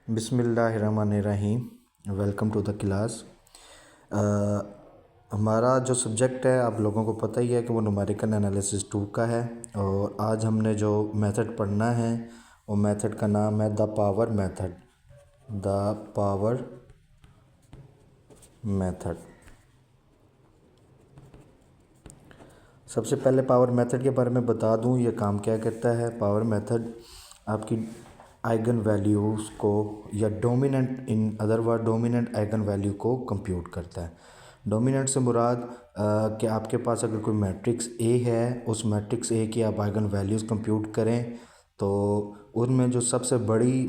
बिस्मिल्लाहिर्रहमानिर्रहीम। Welcome to the class. हमारा जो सब्जेक्ट है आप लोगों को पता ही है कि वो न्यूमेरिकल एनालिसिस 2 का है। और आज हमने जो मेथड पढ़ना है वो मेथड का नाम है the power method. The power method. सबसे पहले पावर मेथड के बारे में बता दूं ये काम क्या करता है। पावर मेथड आपकी आइगन वैल्यूज़ को या dominant, in other word dominant eigen value को कंप्यूट करता है। डोमिनेंट से मुराद कि आपके पास अगर कोई मैट्रिक्स ए है, उस मैट्रिक्स ए की आप आइगन वैल्यूज़ कंप्यूट करें तो उनमें जो सबसे बड़ी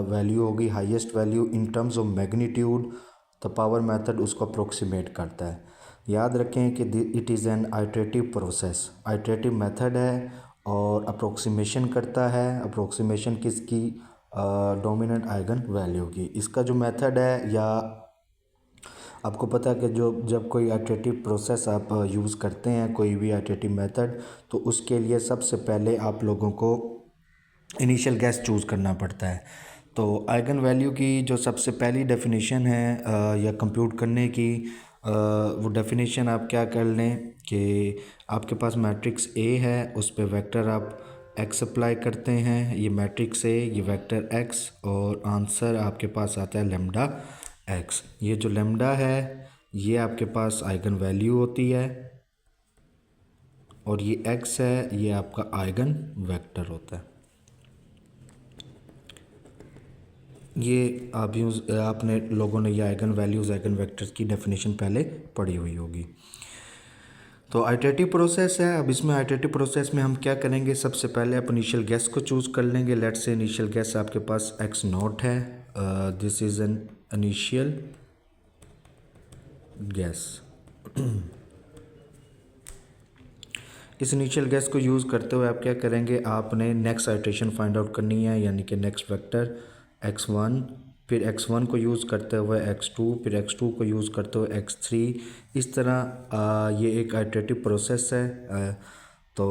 वैल्यू होगी, highest value in terms of magnitude, तो पावर मेथड उसको अप्रोक्सीमेट करता है। याद रखें कि it is an iterative process, iterative method है और अप्रोक्सीमेशन करता है। अप्रोक्सीमेशन किसकी? डोमिनेंट आइगन वैल्यू की। इसका जो मेथड है, या आपको पता है कि जब कोई आइटरेटिव प्रोसेस आप यूज़ करते हैं, कोई भी आइटरेटिव मेथड, तो उसके लिए सबसे पहले आप लोगों को इनिशियल गैस चूज़ करना पड़ता है। तो आइगन वैल्यू की जो सबसे पहली डेफिनेशन है या कंप्यूट करने की, वो डेफिनेशन आप क्या कर लें कि आपके पास मैट्रिक्स ए है, उस पर वेक्टर आप एक्स अप्लाई करते हैं। ये मैट्रिक्स ए, ये वेक्टर एक्स, और आंसर आपके पास आता है लेम्डा एक्स। ये जो लेम्डा है ये आपके पास आइगन वैल्यू होती है, और ये एक्स है ये आपका आइगन वेक्टर होता है। ये आपने लोगों ने ये आइगन वैल्यूज़, आइगन वेक्टर्स की डेफिनेशन पहले पढ़ी हुई होगी। तो आइटरेटिव प्रोसेस है। अब इसमें आइटरेटिव प्रोसेस में हम क्या करेंगे, सबसे पहले आप इनिशियल गैस को चूज़ कर लेंगे। लेट्स से इनिशियल गैस आपके पास एक्स नॉट है। This is an initial guess. इस इनिशियल गैस को यूज़ करते हुए आप क्या करेंगे, आपने नेक्स्ट आइटरेशन फाइंड आउट करनी है, यानी कि नेक्स्ट वेक्टर x1, फिर x1 को यूज़ करते हुए x2, फिर x2 को यूज़ करते हुए x3। इस तरह ये एक आइटरेटिव प्रोसेस है। तो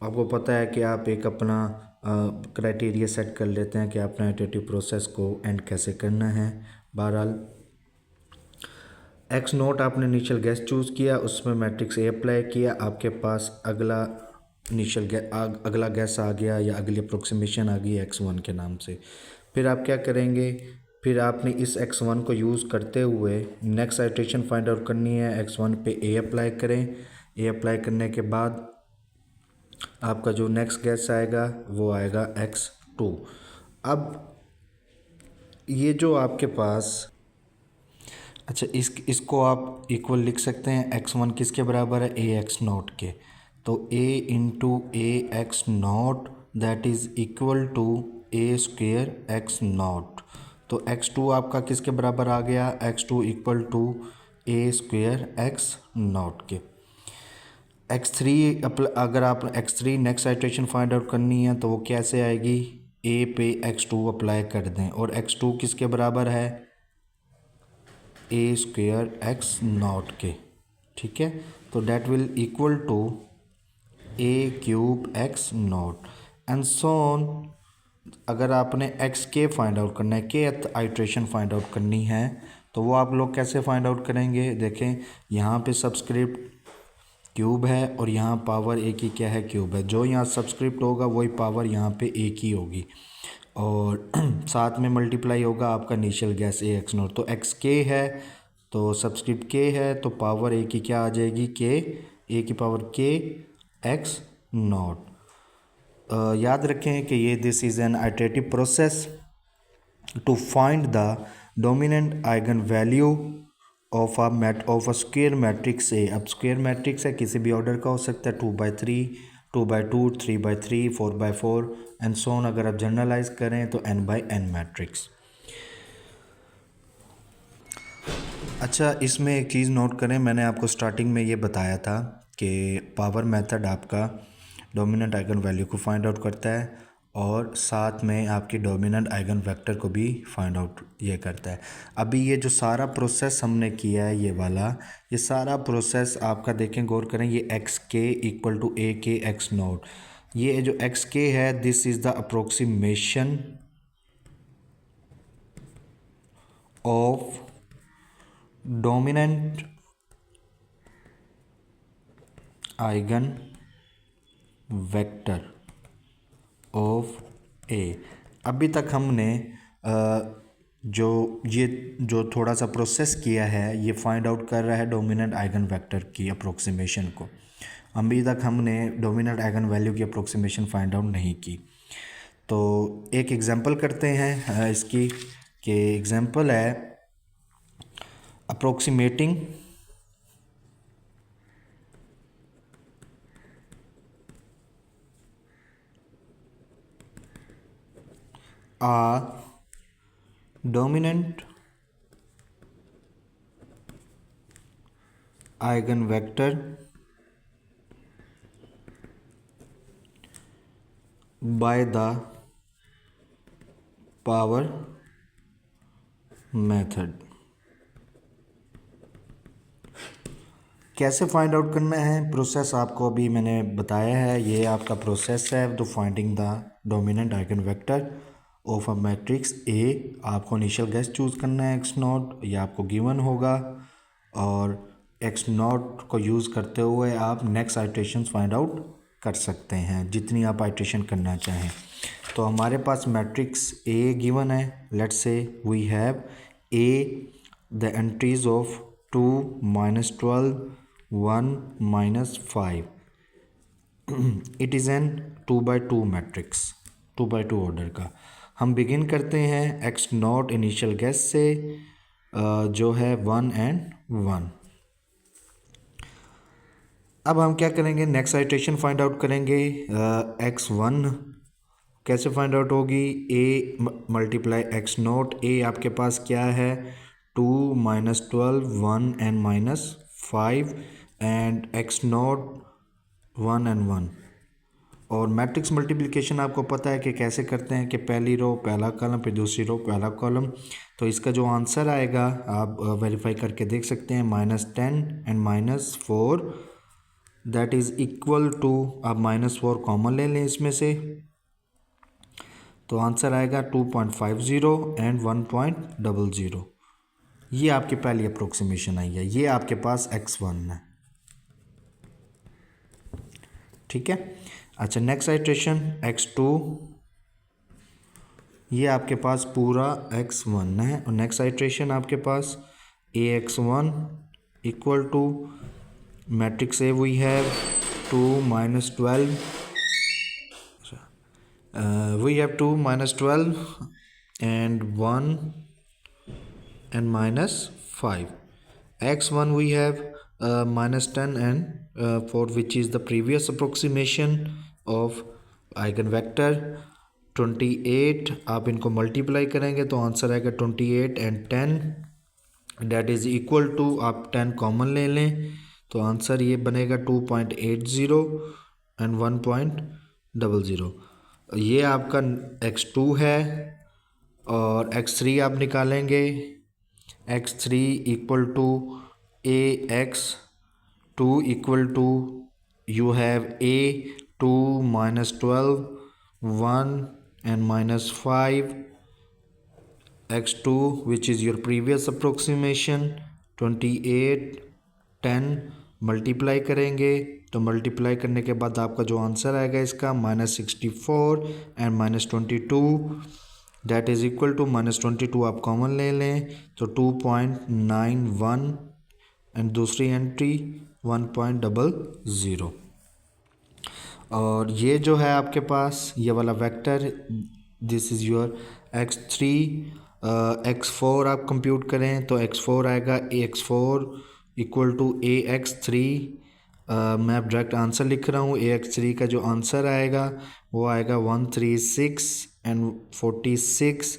आपको पता है कि आप एक अपना क्राइटेरिया सेट कर लेते हैं कि आपने आइटरेटिव प्रोसेस को एंड कैसे करना है। बहरहाल एक्स नोट आपने इनिशियल गैस चूज़ किया, उसमें मैट्रिक्स ए अप्लाई किया, आपके पास अगला अगला गैस आ गया या अगली अप्रोक्सीमेशन आ गई x1 के नाम से। फिर आप क्या करेंगे, फिर आपने इस x1 को यूज़ करते हुए नेक्स्ट आइटरेशन फाइंड आउट करनी है। x1 पे a अप्लाई करें। a अप्लाई करने के बाद आपका जो नेक्स्ट गैस आएगा वो आएगा x2। अब ये जो आपके पास, अच्छा, इसको आप इक्वल लिख सकते हैं। x1 किसके बराबर है? ए एक्स नॉट के। तो a into a x naught that is equal to a square x naught. तो x2 आपका किसके बराबर आ गया? x2 equal to a square x naught के। x3 अगर आप x3 next iteration find out करनी है तो वो कैसे आएगी? a पे x2 अप्लाई कर दें, और x2 किसके बराबर है? ए स्क्वेयर एक्स नॉट के। ठीक है, तो that will equal to a cube x naught and so on. अगर आपने एक्स के फाइंड आउट करना है, के आइट्रेशन फाइंड आउट करनी है, तो वो आप लोग कैसे फाइंड आउट करेंगे? देखें, यहाँ पे सबस्क्रिप्ट क्यूब है और यहाँ पावर ए की क्या है? क्यूब है। जो यहाँ सबस्क्रिप्ट होगा वही पावर यहाँ पे ए की होगी, और साथ में मल्टीप्लाई होगा आपका इनिशियल गैस ए एक्स नॉट। तो एक्स के है तो सबस्क्रिप्ट के है, तो पावर ए की क्या आ जाएगी? के, ए की पावर के एक्स नॉट। याद रखें कि ये this is an iterative process to find the dominant eigen value of a square matrix A. अब स्क्वायर मैट्रिक्स है, किसी भी ऑर्डर का हो सकता है, 2/3, 2/2, 3/3, 4/4 एंड सो ऑन। अगर आप जनरलाइज करें तो n/n मैट्रिक्स। अच्छा, इसमें एक चीज़ नोट करें, मैंने आपको स्टार्टिंग में ये बताया था कि पावर मेथड आपका डोमिनेंट आइगन वैल्यू को फाइंड आउट करता है और साथ में आपकी डोमिनेंट आइगन वेक्टर को भी फाइंड आउट ये करता है। अभी ये जो सारा प्रोसेस हमने किया है, ये वाला, ये सारा प्रोसेस आपका देखें, गौर करें, ये एक्स के इक्वल टू ए के एक्स नोट। ये जो एक्स के है, this is the approximation of dominant eigen vector of A. अभी तक हमने जो थोड़ा सा प्रोसेस किया है ये फाइंड आउट कर रहा है डोमिनेंट आइगन वेक्टर की अप्रोक्सीमेशन को। अभी तक हमने डोमिनेंट आइगन वैल्यू की अप्रोक्सीमेशन फाइंड आउट नहीं की। तो एक एग्जांपल करते हैं इसकी, कि एग्जांपल है approximating a dominant eigen vector by the power method. कैसे फाइंड आउट करना है, प्रोसेस आपको अभी मैंने बताया है। ये आपका प्रोसेस है to finding the dominant eigen vector of a matrix A. आपको इनिशियल गेस चूज़ करना है एक्स नॉट, ये आपको गिवन होगा, और एक्स नॉट को यूज़ करते हुए आप नेक्स्ट आइट्रेशन फाइंड आउट कर सकते हैं, जितनी आप आइट्रेशन करना चाहें। तो हमारे पास मैट्रिक्स ए गिवन है। Let's say we have A the entries of 2 -12 1 -5। It is an 2x2 मैट्रिक्स, 2x2 ऑर्डर का। हम बिगिन करते हैं एक्स नॉट इनिशियल गेस से, जो है 1 and 1। अब हम क्या करेंगे, नेक्स्ट आइट्रेशन फाइंड आउट करेंगे। x1 कैसे फाइंड आउट होगी, a मल्टीप्लाई एक्स नॉट। ए आपके पास क्या है, 2 -12 1 and -5 and x not 1 and 1। और मैट्रिक्स मल्टीप्लिकेशन आपको पता है कि कैसे करते हैं, कि पहली रो पहला कॉलम, फिर दूसरी रो पहला कॉलम। तो इसका जो आंसर आएगा आप वेरीफाई करके देख सकते हैं, -10 and -4 that is equal to, आप -4 कॉमन ले लें इसमें से, तो आंसर आएगा 2.50 एंड 1.00। ये आपकी पहली अप्रोक्सीमेशन आई है। ये आपके पास x1 है, ठीक है। अच्छा, नेक्स्ट आइट्रेशन x2, ये आपके पास पूरा x1 है। और नेक्स्ट आइट्रेशन आपके पास ax1 equal to matrix A we have 2 -12 we have 2 -12 and 1 and -5. x1 we have -10 and 4, which is the previous approximation of eigenvector 28। आप इनको मल्टीप्लाई करेंगे तो आंसर आएगा 28 and 10 that is equal to, आप 10 common ले लें तो आंसर ये बनेगा 2.80 एंड 1.00। ये आपका x2 है। और x3 आप निकालेंगे, x3 equal to ax2 equal to, you have a 2 -12 1 and -5 x2 which is your previous approximation 28 10 multiply करेंगे तो मल्टीप्लाई करने के बाद आपका जो आंसर आएगा इसका -64 and -22 that is equal to, -22 आप कॉमन ले लें तो 2.91 एंड दूसरी एंट्री 1.00। और ये जो है आपके पास ये वाला vector, this is your x3। x4 आप कंप्यूट करें तो x4 आएगा ax4 इक्वल टू ax3। मैं अब डायरेक्ट आंसर लिख रहा हूँ। ax3 का जो आंसर आएगा वो आएगा 136 एंड 46।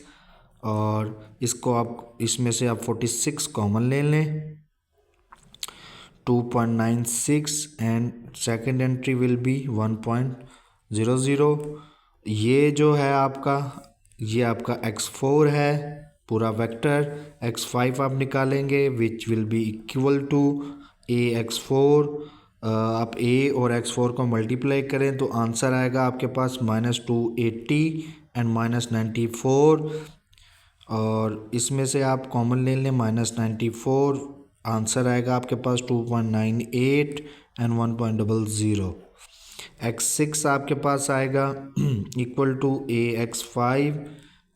और इसको आप इसमें से आप 46 कॉमन ले लें, 2.96 and second entry will be 1.00। ये जो है आपका, ये आपका x4 है पूरा वेक्टर। x5 आप निकालेंगे which will be equal to ax4। आप a और x4 को मल्टीप्लाई करें तो आंसर आएगा आपके पास -280 एंड -94। और इसमें से आप कॉमन ले लें -94, आंसर आएगा आपके पास 2.98 एंड 1.00। x6 आपके पास आएगा equal to ax5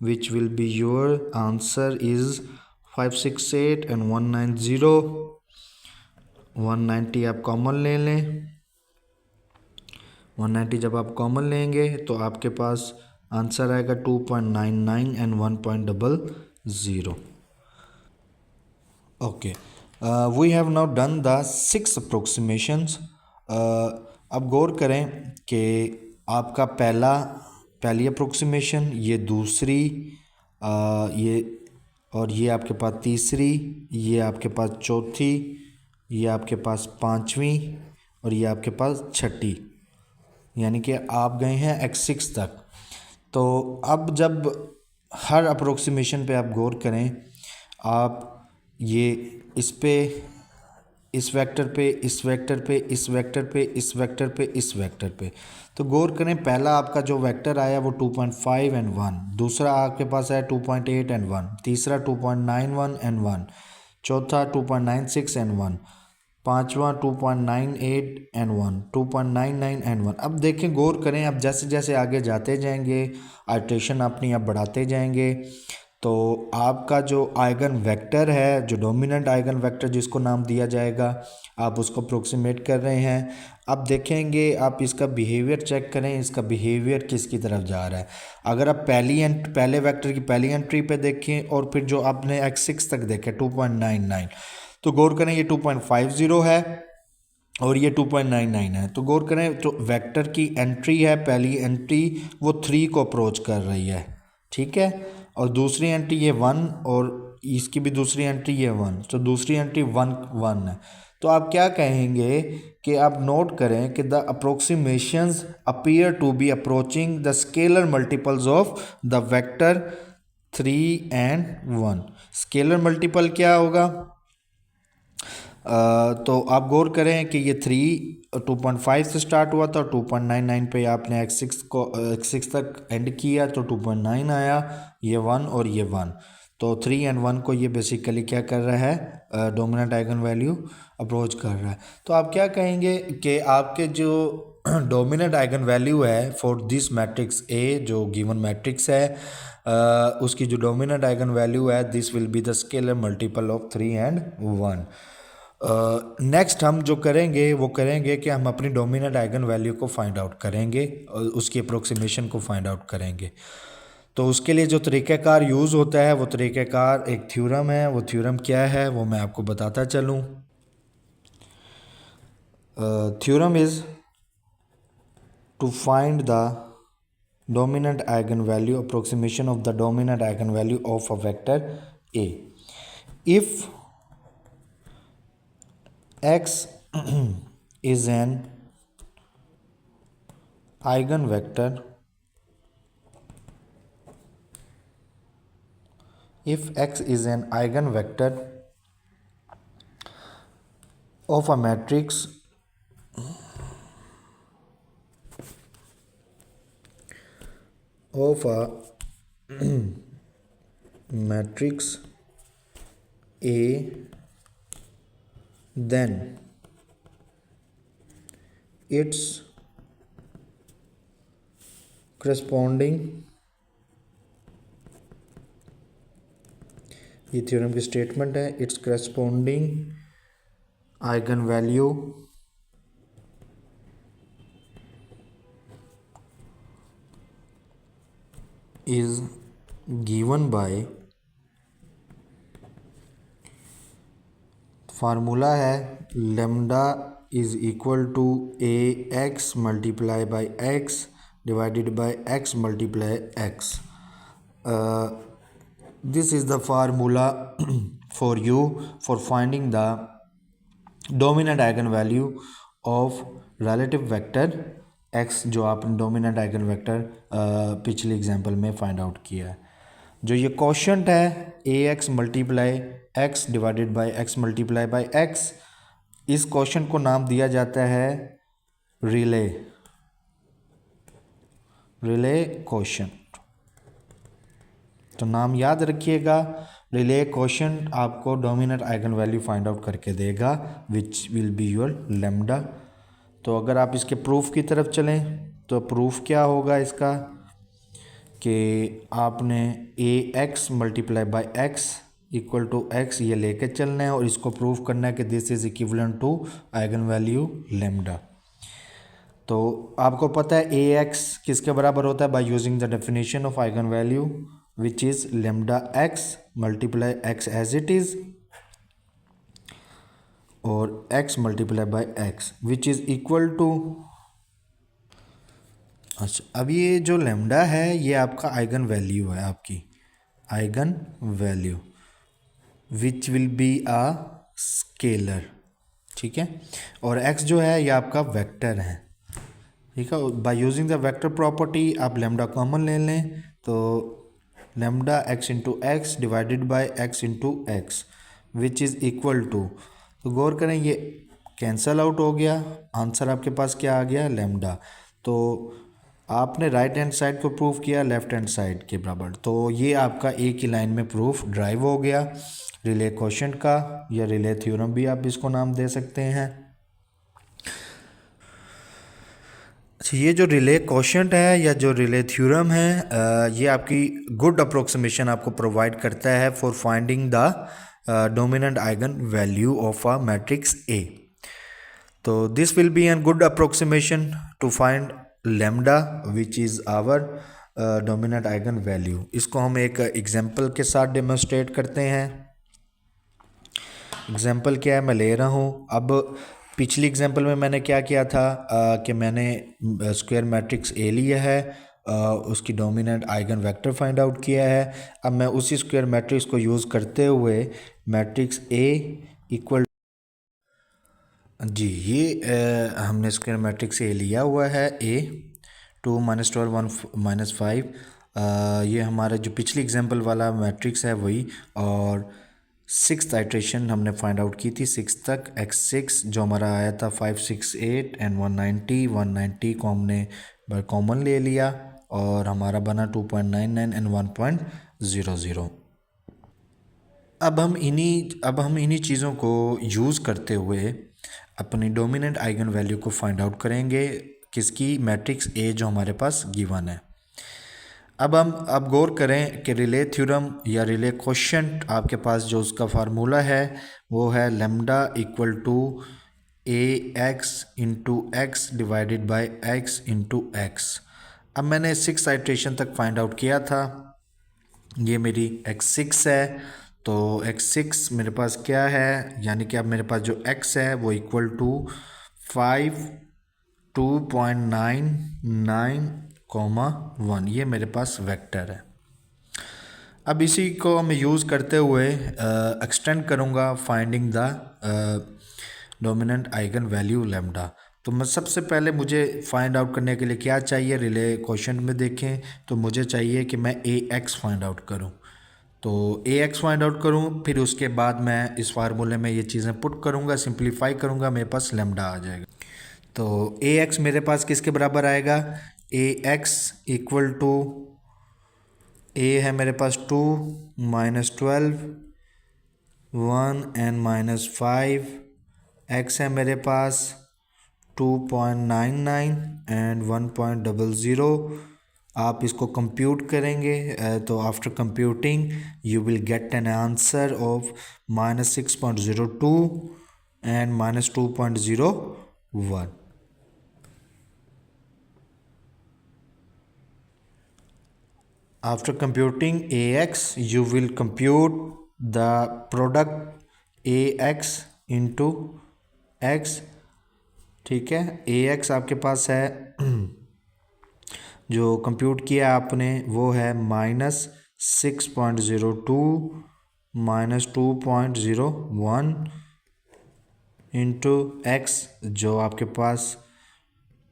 which will be your answer is 568 and 190। 190 आप कॉमन ले लें। 190 जब आप कॉमन लेंगे तो आपके पास आंसर आएगा 2.99 and 1.00। Okay, we have now done the 6 approximations. अब गौर करें कि आपका पहली अप्रोक्सीमेशन, ये दूसरी, ये और ये आपके पास तीसरी, ये आपके पास चौथी, ये आपके पास पांचवी और ये आपके पास छठी, यानी कि आप गए हैं x6 तक। तो अब जब हर अप्रोक्सीमेशन पे आप गौर करें, आप ये इस पे, इस वेक्टर पे, इस वेक्टर पे, इस वेक्टर पे, इस वेक्टर पे, इस वेक्टर पे, तो गौर करें पहला आपका जो वेक्टर आया वो 2.5 एंड 1, दूसरा आपके पास आया 2.8 एंड 1, तीसरा 2.91 एंड 1, चौथा 2.96 एंड 1, पांचवा 2.98 एंड 1, 2.99 एंड 1। अब देखें, गौर करें, अब जैसे जैसे आगे जाते जाएंगे, आइट्रेशन अपनी आप बढ़ाते जाएंगे, तो आपका जो आइगन वेक्टर है, जो डोमिनेंट आइगन वेक्टर जिसको नाम दिया जाएगा, आप उसको अप्रोक्सीमेट कर रहे हैं। अब देखेंगे, आप इसका बिहेवियर चेक करें, इसका बिहेवियर किसकी तरफ जा रहा है। अगर आप पहले वेक्टर की पहली एंट्री पे देखें और फिर जो आपने x6 तक देखे 2.99, तो गौर करें ये 2.50 है और ये 2.99 है। तो गौर करें, जो वेक्टर की एंट्री है, पहली एंट्री वो 3 को अप्रोच कर रही है, ठीक है, और दूसरी एंट्री ये 1 और इसकी भी दूसरी एंट्री ये 1, तो दूसरी एंट्री 1 है। तो आप क्या कहेंगे कि आप नोट करें कि the approximations appear to be approaching the scalar multiples of the vector 3 and 1। Scalar multiple क्या होगा? तो आप गौर करें कि ये 2.5 से स्टार्ट हुआ था, 2.99 पे आपने x6 तक एंड किया तो 2.9 आया, ये 1 और ये 1, तो 3 एंड 1 को ये बेसिकली क्या कर रहा है, डोमिनेंट आइगन वैल्यू अप्रोच कर रहा है। तो आप क्या कहेंगे कि आपके जो डोमिनेंट आइगन वैल्यू है फॉर दिस मैट्रिक्स A, जो गिवन मैट्रिक्स है, उसकी जो डोमिनेंट आइगन वैल्यू है, this will be the scalar multiple of 3 and 1। Next हम जो करेंगे वो करेंगे कि हम अपनी डोमिनेंट आइगन वैल्यू को फाइंड आउट करेंगे और उसकी अप्रोक्सीमेशन को फाइंड आउट करेंगे। तो उसके लिए जो तरीक़ाकार यूज़ होता है वो तरीक़ाकार एक थ्योरम है। वो थ्योरम क्या है वो मैं आपको बताता चलूँ। Theorem is to find the dominant eigenvalue, approximation of the dominant eigenvalue of a vector A. If x is an eigenvector, if x is an eigenvector of a matrix A, then its corresponding, ये theorem की statement है, its corresponding eigen value is given by, formula है lambda is equal to A X multiply by X divided by X multiply X. This is the formula for you for finding the dominant eigen value of relative vector X, जो आपने dominant eigen vector पिछले example में find out किया है। जो ये quotient है A X multiply X divided by X multiply by x, इस क्वोशंट को नाम दिया जाता है रिले क्वोशंट। तो नाम याद रखिएगा, रिले क्वोशिएंट आपको dominant eigen value find out करके देगा विच विल बी योर लेमडा। तो अगर आप इसके प्रूफ की तरफ चलें तो प्रूफ क्या होगा इसका कि आपने A X multiply by X equal to X ये लेके चलना है और इसको प्रूव करना है कि this is equivalent to eigenvalue lambda. तो आपको पता है ए एक्स किसके बराबर होता है by using the definition of eigen value which is lambda X multiply X as it is और X multiply by X which is equal to. अच्छा, अब ये जो लेमडा है ये आपका आइगन वैल्यू है, आपकी eigen value which will be a scalar, ठीक है। और x जो है ये आपका वेक्टर है, ठीक है। By using the vector property आप लेमडा कॉमन ले लें तो lambda x into x divided by x into x which is equal to, तो गौर करें ये कैंसल आउट हो गया, आंसर आपके पास क्या आ गया लेमडा। तो आपने राइट हैंड साइड को प्रूफ किया लेफ्ट हैंड साइड के बराबर, तो ये आपका एक ही लाइन में प्रूफ ड्राइव हो गया रिले क्वोशिएंट का, या रिले थ्योरम भी आप इसको नाम दे सकते हैं। अच्छा, ये जो रिले क्वोशिएंट है या जो रिले थ्योरम है ये आपकी गुड अप्रोक्सीमेशन आपको प्रोवाइड करता है for finding the dominant eigen value of a matrix A. तो this will be an good approximation to find lambda which is our dominant eigen value. इसको हम एक एग्जांपल के साथ डेमोन्स्ट्रेट करते हैं। एग्जांपल क्या है मैं ले रहा हूँ। अब पिछली एग्जांपल में मैंने क्या किया था कि मैंने स्क्वायर मैट्रिक्स ए लिया है, उसकी dominant eigen vector find out किया है। अब मैं उसी स्क्वायर मैट्रिक्स को यूज़ करते हुए मैट्रिक्स ए इक्वल जी ये हमने स्क्वायर मैट्रिक्स ए लिया हुआ है, ए 2 - 12 1 - 5 ये हमारा जो पिछली एग्जांपल वाला मैट्रिक्स है वही, और 6th आइट्रेशन हमने फाइंड आउट की थी 6 तक, x6 जो हमारा आया था 568 एंड 190 को हमने कॉमन ले लिया और हमारा बना 2.99 एंड 1.00। अब हम इन्हीं चीज़ों को यूज़ करते हुए अपनी डोमिनेंट आइगन वैल्यू को फाइंड आउट करेंगे किसकी, मैट्रिक्स ए जो हमारे पास गिवन है। अब गौर करें कि रिले थ्योरम या रिले क्वोशिएंट आपके पास जो उसका फार्मूला है वो है lambda equal to A x into x divided by x into x. अब मैंने 6 आइट्रेशन तक फाइंड आउट किया था, ये मेरी x6 है। तो x6 मेरे पास क्या है, यानी कि अब मेरे पास जो x है वो इक्वल टू 5 2.99, ये मेरे पास वेक्टर है। अब इसी को मैं यूज़ करते हुए एक्सटेंड करूँगा finding the dominant eigen value lambda. तो मैं सबसे पहले मुझे फाइंड आउट करने के लिए क्या चाहिए, रिले क्वोशिएंट में देखें तो मुझे चाहिए कि मैं ए एक्स फाइंड आउट करूँ। तो ए एक्स फाइंड आउट करूँ, फिर उसके बाद मैं इस फार्मूले में ये चीज़ें पुट करूँगा, सिंप्लीफाई करूँगा, मेरे पास लेमडा आ जाएगा। तो ए एक्स मेरे पास किसके बराबर आएगा, ए एक्स इक्वल टू ए है मेरे पास 2 - 12 1 एंड -5, एक्स है मेरे पास 2.99 एंड 1.00। आप इसको कंप्यूट करेंगे तो after computing you will get an answer of -6.02 and -2.01। After computing ax, you will compute the product ax into x, ठीक है। ax आपके पास है जो कंप्यूट किया आपने वो है -6.02 -2.01 इंटू एक्स जो आपके पास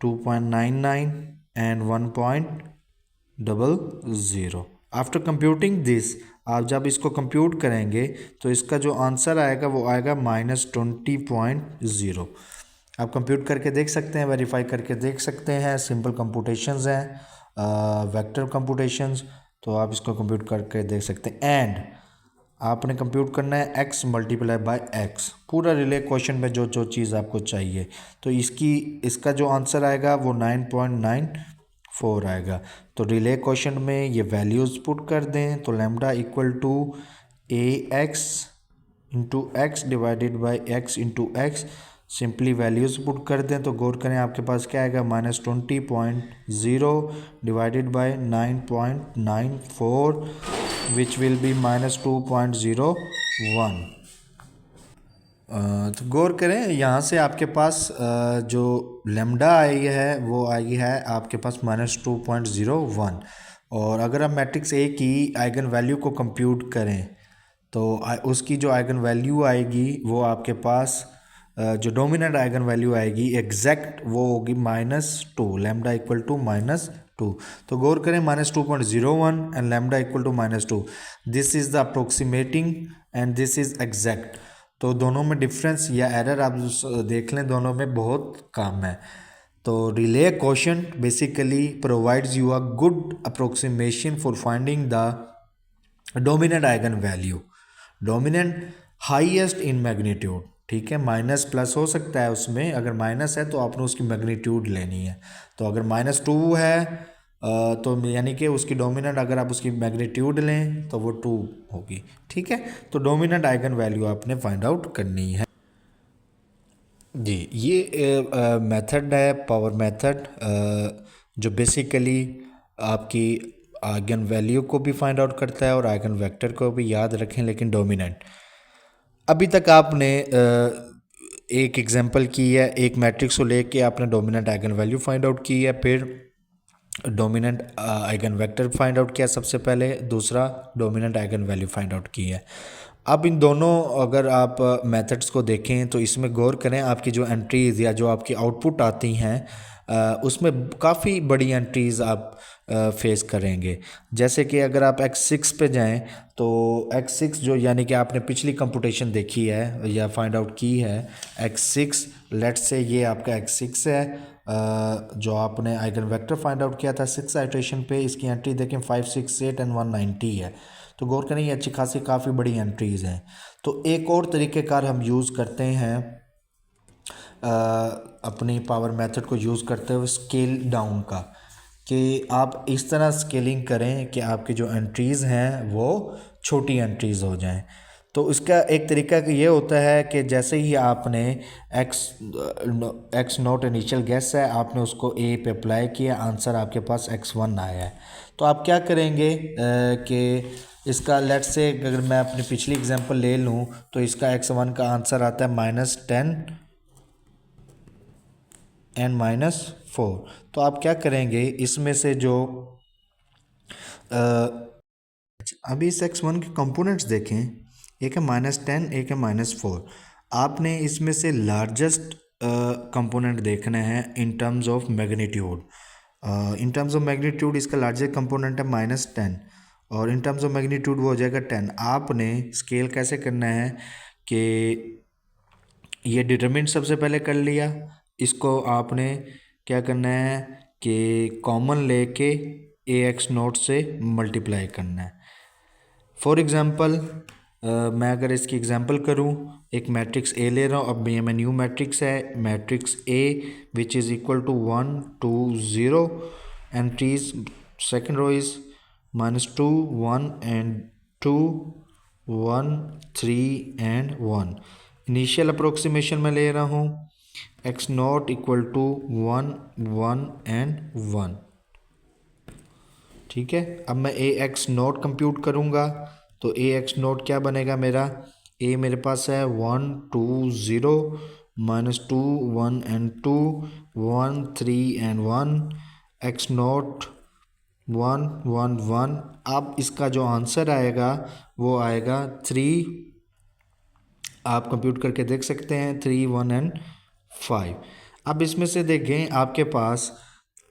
2.99 एंड 1.00। आफ्टर कंप्यूटिंग दिस, आप जब इसको कंप्यूट करेंगे तो इसका जो आंसर आएगा वो आएगा -20.0। आप कंप्यूट करके देख सकते हैं, वेरीफाई करके देख सकते हैं, सिंपल कंप्यूटेशंस हैं, वेक्टर कंप्यूटेशंस। तो आप इसको कंप्यूट करके देख सकते हैं। एंड आपने कंप्यूट करना है x मल्टीप्लाई बाय x, पूरा रिले क्वेश्चन में जो जो चीज़ आपको चाहिए। तो इसका जो आंसर आएगा वो 9.94 आएगा। तो रिले क्वेश्चन में ये वैल्यूज़ पुट कर दें, तो lambda equal to ax into x divided by x into x, simply values put कर दें तो गौर करें आपके पास क्या आएगा, -20.0 divided by 9.94 which will B -2.01। तो गौर करें यहाँ से आपके पास जो लेमडा आई है वो आई है आपके पास -2.01। और अगर आप मैट्रिक्स ए की आइगन वैल्यू को कंप्यूट करें तो उसकी जो आइगन वैल्यू आएगी वो आपके पास जो डोमिनेंट आइगन वैल्यू आएगी एग्जैक्ट वो होगी -2, लैम्डा इक्वल टू -2। तो गौर करें -2.01 and lambda equal to -2, this is the approximating and this is exact. तो दोनों में डिफरेंस या एरर आप देख लें, दोनों में बहुत कम है। तो relay quotient basically provides you a good approximation for finding the dominant eigen value, dominant highest in magnitude. ठीक है, माइनस प्लस हो सकता है उसमें, अगर माइनस है तो आपने उसकी मैग्नीट्यूड लेनी है। तो अगर -2 है तो यानी कि उसकी डोमिनेंट अगर आप उसकी मैग्नीट्यूड लें तो वो 2 होगी। ठीक है, तो डोमिनेंट आइगन वैल्यू आपने फाइंड आउट करनी है जी। ये मेथड है पावर मेथड, जो बेसिकली आपकी आइगन वैल्यू को भी फाइंड आउट करता है और आइगन वेक्टर को भी। याद रखें लेकिन डोमिनेंट, अभी तक आपने एक एग्जांपल की है, एक मैट्रिक्स को लेके आपने dominant eigen value find out की है, फिर dominant eigen vector find out किया सबसे पहले, दूसरा dominant eigen value find out की है। अब इन दोनों अगर आप मेथड्स को देखें तो इसमें गौर करें, आपकी जो एंट्रीज़ या जो आपकी आउटपुट आती हैं उसमें काफ़ी बड़ी एंट्रीज़ आप फेस करेंगे। जैसे कि अगर आप x6 पे जाएं तो x6 जो यानी कि आपने पिछली कंप्यूटेशन देखी है या फाइंड आउट की है, x6 लेट्स से ये आपका x6 है, जो आपने आइगन वेक्टर फाइंड आउट किया था 6 आइट्रेशन पे, इसकी एंट्री देखें 5, 6, 8 एंड 190 है। तो गौर करें ये अच्छी खासी काफ़ी बड़ी एंट्रीज़ हैं। तो एक और तरीक़ेकार हम यूज़ करते हैं अपनी पावर मेथड को यूज़ करते हुए स्केल डाउन का, कि आप इस तरह स्केलिंग करें कि आपकी जो एंट्रीज़ हैं वो छोटी एंट्रीज़ हो जाएं। तो इसका एक तरीका ये होता है कि जैसे ही आपने एक्स नोट इनिशियल गेस है, आपने उसको ए पे अप्लाई किया, आंसर आपके पास x1 आया है। तो आप क्या करेंगे कि इसका लेट्स से अगर मैं अपनी पिछली एग्जांपल ले लूँ तो इसका x1 का आंसर आता है -10 एंड -4। तो आप क्या करेंगे, इसमें से जो अभी इस x1 के कंपोनेंट्स देखें, एक है -10, एक है -4। आपने इसमें से लार्जेस्ट कंपोनेंट देखना है in terms of magnitude. In terms of magnitude इसका लार्जेस्ट कंपोनेंट है -10 और इन टर्म्स ऑफ मैग्नीट्यूड वो हो जाएगा 10। आपने स्केल कैसे करना है कि ये डिटरमिनेंट सबसे पहले कर लिया, इसको आपने क्या करना है कि कॉमन लेके AX0 से मल्टीप्लाई करना है। फॉर एग्ज़ाम्पल मैं अगर इसकी एग्ज़ाम्पल करूं, एक मैट्रिक्स A ले रहा हूं। अब ये मैं न्यू मैट्रिक्स है, matrix A which is equal to 1 2 0, entries second row is -2 1 and 2 1 3 and 1। Initial approximation में ले रहा हूँ x0 इक्वल टू 1 1 एंड 1। ठीक है, अब मैं AX0 कंप्यूट करूँगा तो AX0 क्या बनेगा मेरा, A मेरे पास है 1 2 0 -2 1 एंड 2 1 3 एंड 1, x0 1 1 1। अब इसका जो आंसर आएगा वो आएगा 3, आप कंप्यूट करके देख सकते हैं 3 1 एंड 5। अब इसमें से देखें आपके पास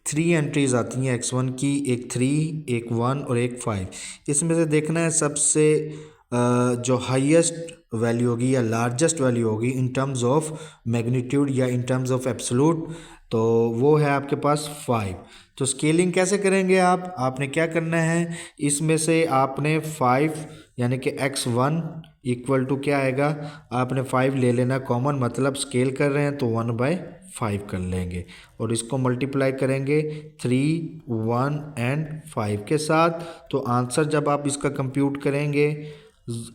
3 एंट्रीज आती हैं x1 की, एक 3 एक 1 और एक 5। इसमें से देखना है सबसे जो हाईएस्ट वैल्यू होगी या लार्जेस्ट वैल्यू होगी इन टर्म्स ऑफ मैग्नीट्यूड या इन टर्म्स ऑफ एब्सोल्यूट तो वो है आपके पास 5। तो स्केलिंग कैसे करेंगे आप, आपने क्या करना है, इसमें से आपने 5 यानी कि x1 इक्वल टू क्या आएगा, आपने 5 ले लेना कॉमन, मतलब स्केल कर रहे हैं तो 1/5 कर लेंगे और इसको मल्टीप्लाई करेंगे 3, 1 एंड 5 के साथ। तो आंसर जब आप इसका कंप्यूट करेंगे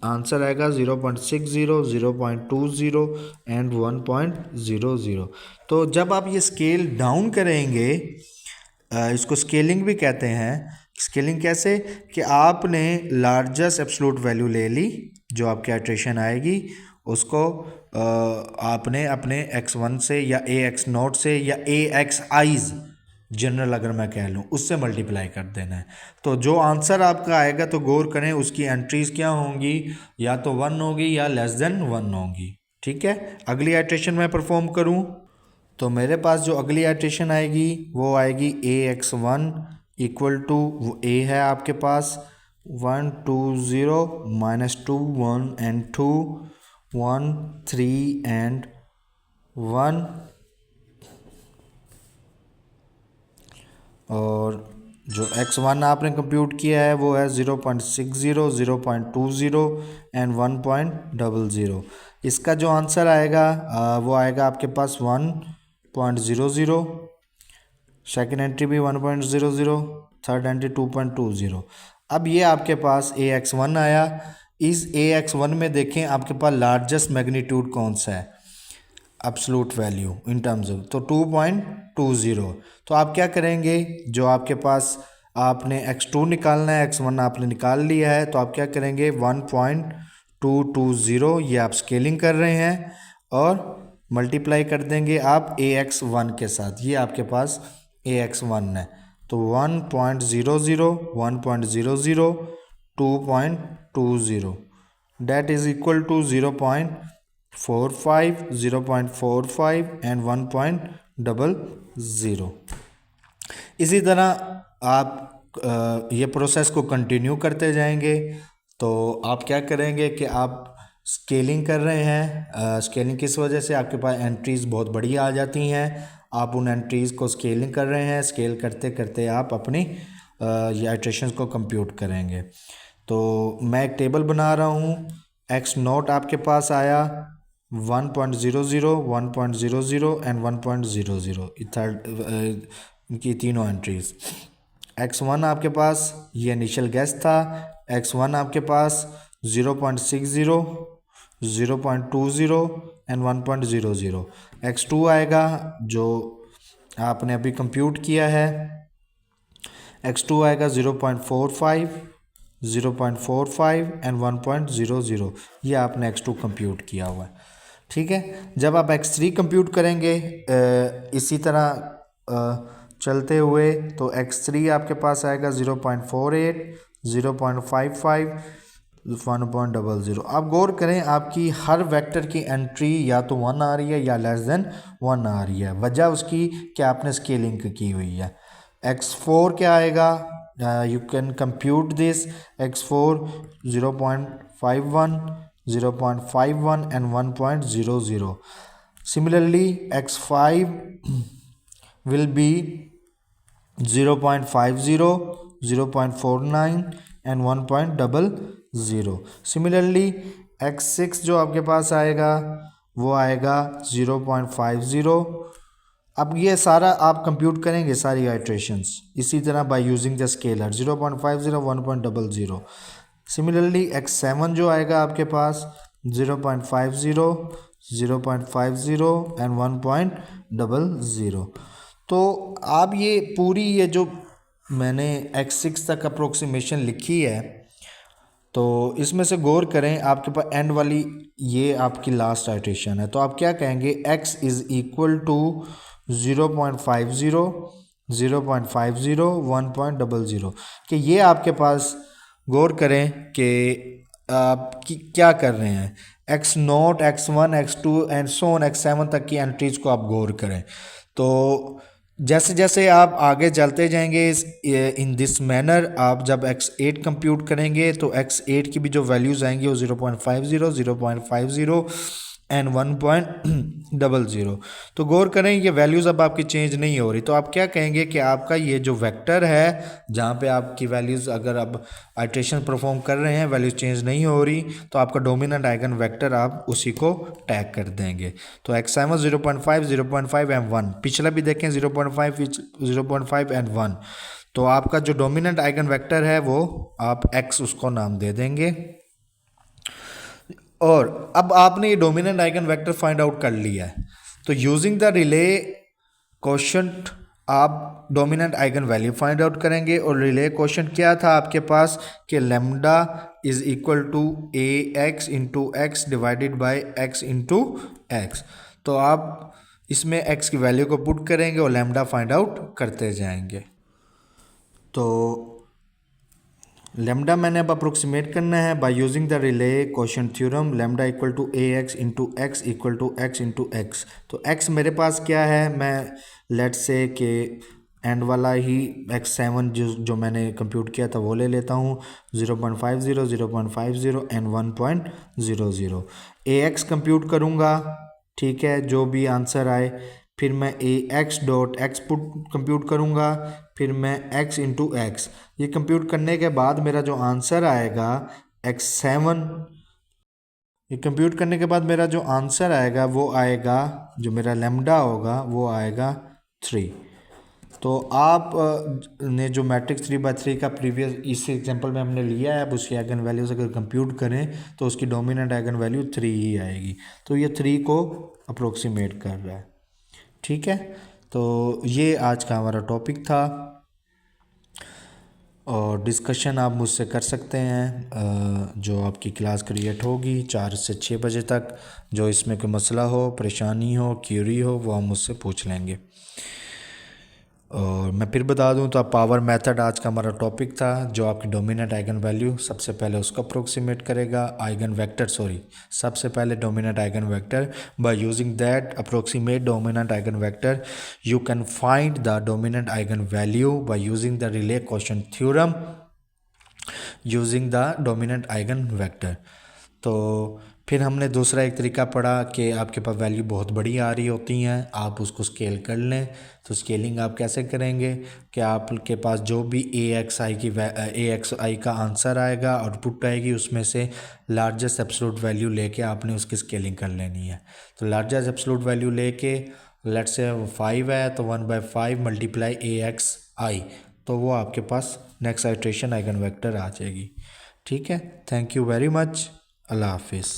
आंसर आएगा 0.60, 0.20 एंड 1.00। तो जब आप ये स्केल डाउन करेंगे, इसको स्केलिंग भी कहते हैं। स्केलिंग कैसे कि आपने लार्जेस्ट एब्सोल्यूट वैल्यू ले ली, जो आपकी आइट्रेशन आएगी उसको आपने अपने x1 से या ax0 से या axis जनरल अगर मैं कह लूँ उससे मल्टीप्लाई कर देना है। तो जो आंसर आपका आएगा तो गौर करें उसकी एंट्रीज क्या होंगी, या तो 1 होगी या लेस देन 1 होंगी। ठीक है, अगली आइट्रेशन मैं परफॉर्म करूँ तो मेरे पास जो अगली आइट्रेशन आएगी वो आएगी ax1 इक्वल टू a है आपके पास 1 2 0 -2 1 एंड 2 1 3 एंड 1, और जो x1 आपने कंप्यूट किया है वो है 0.60, 0.20 एंड 1.00। इसका जो आंसर आएगा वो आएगा आपके पास 1.00, सेकेंड एंट्री भी 1.00, थर्ड एंट्री 2.20। अब ये आपके पास ax1 आया। इस ax1 में देखें आपके पास लार्जेस्ट मैग्नीट्यूड कौन सा है, absolute value in terms of, तो 2.20। तो आप क्या करेंगे, जो आपके पास आपने x2 निकालना है, x1 आपने निकाल लिया है, तो आप क्या करेंगे 1.220, ये आप स्केलिंग कर रहे हैं और मल्टीप्लाई कर देंगे आप ax1 के साथ, ये आपके पास ax1 है। तो 1.00 1.00 2.20 that is equal to 0.45 0.45 and 1.00। इसी तरह आप ये प्रोसेस को कंटिन्यू करते जाएंगे। तो आप क्या करेंगे कि आप स्केलिंग कर रहे हैं, स्केलिंग किस वजह से, आपके पास एंट्रीज़ बहुत बढ़िया आ जाती हैं, आप उन एंट्रीज़ को स्केलिंग कर रहे हैं, स्केल करते करते आप अपनी ये आइट्रेशंस को कंप्यूट करेंगे। तो मैं एक टेबल बना रहा हूँ, x0 आपके पास आया 1.00 1.00 एंड 1.00, थर्ड इनकी तीनों एंट्रीज। x1 आपके पास ये इनिशियल गैस था, x1 आपके पास 0.60 0.20 एंड 1.00। x2 आएगा जो आपने अभी कंप्यूट किया है, x2 आएगा 0.45 0.45 एंड 1.00, ये आपने x2 कंप्यूट किया हुआ है। ठीक है, जब आप x3 कंप्यूट करेंगे इसी तरह चलते हुए, तो x3 आपके पास आएगा 0.48 0.55 1.00। आप गौर करें आपकी हर वेक्टर की एंट्री या तो 1 आ रही है या लेस देन 1 आ रही है, वजह उसकी कि आपने स्केलिंग की हुई है। x4 क्या आएगा, you can compute this, x4 0.51 0.51 and 1.00. Similarly x5 will be 0.50 0.49 and 1.00. Similarly x6 जो आपके पास आएगा वो आएगा 0.50। अब ये सारा आप कंप्यूट करेंगे सारी आइट्रेशंस इसी तरह bye using the scalar 0.50 1.00। Similarly x7 जो आएगा आपके पास 0.50 0.50 एंड 1.00। तो आप ये पूरी ये जो मैंने x6 तक अप्रोक्सीमेशन लिखी है, तो इसमें से गौर करें आपके पास एंड वाली ये आपकी लास्ट आइट्रेशन है, तो आप क्या कहेंगे x इज़ इक्वल टू 0.50 0.50 1.00, कि ये आपके पास गौर करें कि आप क्या कर रहे हैं, x0 x1 x2 and so on x7 तक की एंट्रीज को आप गौर करें। तो जैसे जैसे आप आगे चलते जाएंगे इन दिस मैनर, आप जब x8 कंप्यूट करेंगे तो x8 की भी जो वैल्यूज़ आएंगी वो 0.50 0.50 एंड 1.00। तो गौर करें ये वैल्यूज़ अब आपकी चेंज नहीं हो रही, तो आप क्या कहेंगे कि आपका ये जो वेक्टर है जहाँ पे आपकी वैल्यूज़ अगर आप आइट्रेशन परफॉर्म कर रहे हैं वैल्यूज चेंज नहीं हो रही, तो आपका डोमिनेंट आइगन वेक्टर आप उसी को टैग कर देंगे। तो x7 0.5 0.5 एंड 1, पिछला भी देखें 0.5 0.5 एंड 1। तो आपका जो डोमिनेंट आइगन वेक्टर है वो आप x उसको नाम दे देंगे। और अब आपने ये dominant eigen vector find out कर लिया है, तो यूजिंग द रिले क्वोशंट आप dominant eigen value find out करेंगे। और रिले क्वोशंट क्या था आपके पास कि lambda is equal to A x into x divided by x into x. तो आप इसमें x की वैल्यू को पुट करेंगे और लैम्डा फाइंड आउट करते जाएंगे। तो लैम्डा मैंने अब अप्रोक्सीमेट करना है by using the Rayleigh quotient theorem, lambda equal to A x into x equal to x into x. तो x मेरे पास क्या है, मैं लेट्स से कि एंड वाला ही x7 जो मैंने कंप्यूट किया था वो ले लेता हूँ, 0.50 0.50 एंड 1.00। ए एक्स कंप्यूट करूँगा, ठीक है, जो भी आंसर आए। फिर मैं A X dot X put compute करूँगा, फिर मैं x इंटू एक्स। ये कंप्यूट करने के बाद मेरा जो आंसर आएगा x7, ये कंप्यूट करने के बाद मेरा जो आंसर आएगा वो आएगा, जो मेरा लैम्डा होगा वो आएगा 3। तो आप ने जो मैट्रिक्स 3/3 का प्रीवियस इस एग्जांपल में हमने लिया है, अब उसकी आइगन वैल्यूज अगर कंप्यूट करें तो उसकी डोमिनेंट आइगन वैल्यू 3 ही आएगी। तो ये 3 को अप्रोक्सीमेट कर रहा है, ठीक है। तो ये आज का हमारा टॉपिक था और डिस्कशन आप मुझसे कर सकते हैं। जो आपकी क्लास क्रिएट होगी 4 से 6 बजे तक, जो इसमें कोई मसला हो, परेशानी हो, क्यूरी हो, वो आप मुझसे पूछ लेंगे। और मैं फिर बता दूं तो पावर मेथड आज का हमारा टॉपिक था, जो आपकी डोमिनेंट आइगन वैल्यू सबसे पहले उसको अप्रोक्सीमेट करेगा, आइगन वेक्टर सबसे पहले dominant eigen vector. By using that approximate dominant eigen vector you can find the dominant eigen value by using the Rayleigh quotient theorem using the dominant eigen vector. तो फिर हमने दूसरा एक तरीका पढ़ा कि आपके पास वैल्यू बहुत बड़ी आ रही होती हैं, आप उसको स्केल कर लें। तो स्केलिंग आप कैसे करेंगे कि आपके पास जो भी ए एक्स आई का आंसर आएगा, आउटपुट आएगी, उसमें से लार्जेस्ट एब्सोल्यूट वैल्यू लेके आपने उसकी स्केलिंग कर लेनी है। तो लार्जेस्ट एब्सोल्यूट वैल्यू लेके लेट्स से 5 है तो 1/5 मल्टीप्लाई ए एक्स आई, तो वो आपके पास नेक्स्ट आइट्रेशन आइगन वेक्टर आ जाएगी, ठीक है। थैंक यू वेरी मच, अल्लाह हाफिज़।